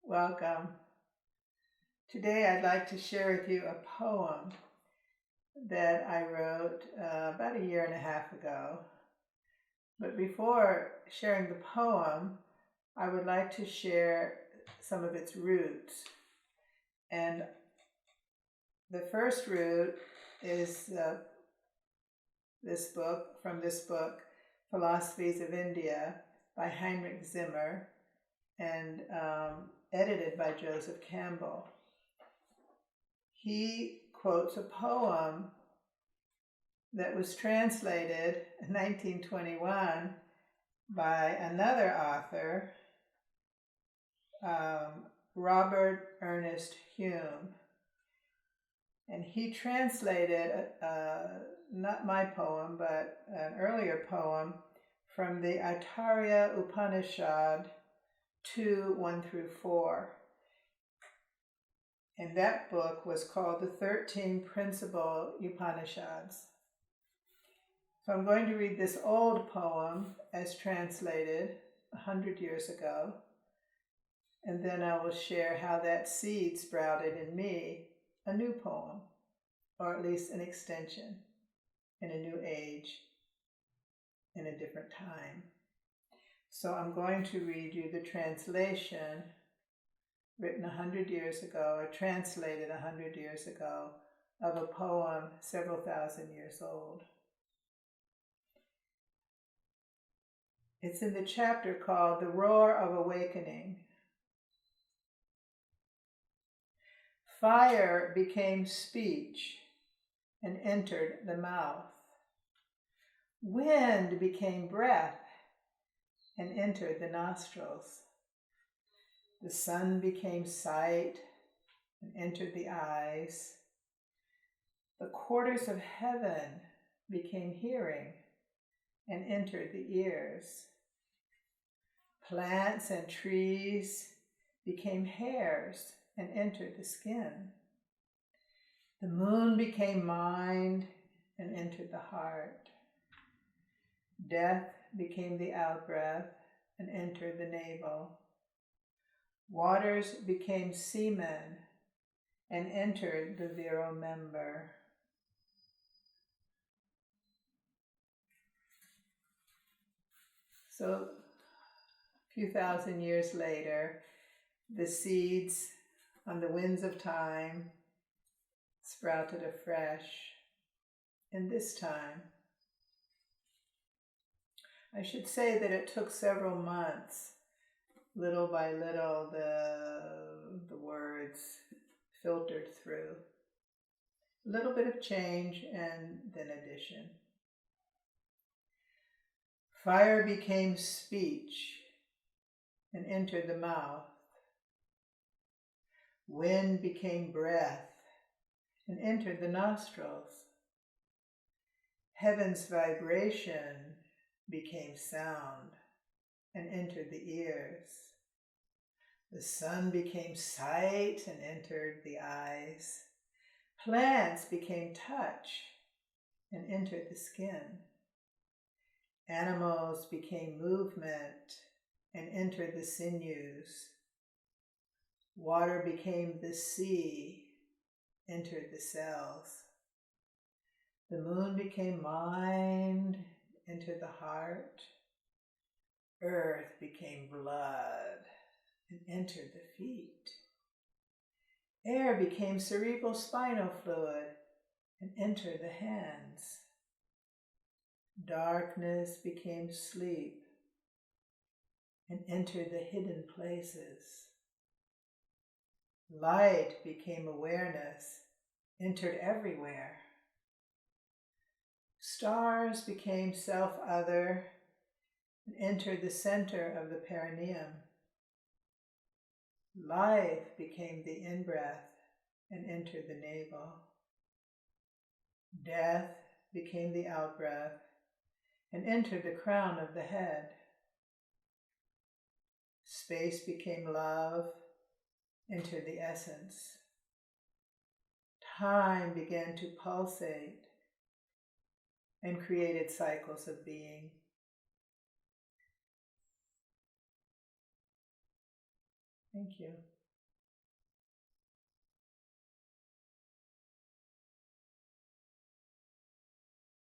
Welcome. Today I'd like to share with you a poem that I wrote about a year and a half ago. But before sharing the poem, I would like to share some of its roots. And the first root is this book, Philosophies of India by Heinrich Zimmer, and edited by Joseph Campbell. He quotes a poem that was translated in 1921 by another author, Robert Ernest Hume. And he translated, not my poem, but an earlier poem from the Aitareya Upanisad 2:1-4. And that book was called the 13 Principal Upanishads. So I'm going to read this old poem as translated 100 years ago, and then I will share how that seed sprouted in me a new poem, or at least an extension in a new age, in a different time. So I'm going to read you the translation written 100 years ago, or translated 100 years ago, of a poem several thousand years old. It's in the chapter called The Roar of Awakening. Fire became speech and entered the mouth. Wind became breath and entered the nostrils. The sun became sight and entered the eyes. The quarters of heaven became hearing and entered the ears. Plants and trees became hairs and entered the skin. The moon became mind and entered the heart. Death became the outbreath and entered the navel. Waters became semen and entered the virile member. So, a few thousand years later, the seeds on the winds of time sprouted afresh. And this time, I should say that it took several months. Little by little, the words filtered through. A little bit of change and then addition. Fire became speech and entered the mouth. Wind became breath and entered the nostrils. Heaven's vibration became sound and entered the ears. The sun became sight and entered the eyes. Plants became touch and entered the skin. Animals became movement and entered the sinews. Water became the sea, entered the cells. The moon became mind, entered the heart. Earth became blood and entered the feet. Air became cerebral spinal fluid and entered the hands. Darkness became sleep and entered the hidden places. Light became awareness, entered everywhere. Stars became self-other and entered the center of the perineum. Life became the in-breath and entered the navel. Death became the out-breath and entered the crown of the head. Space became love, entered the essence. Time began to pulsate and created cycles of being. Thank you.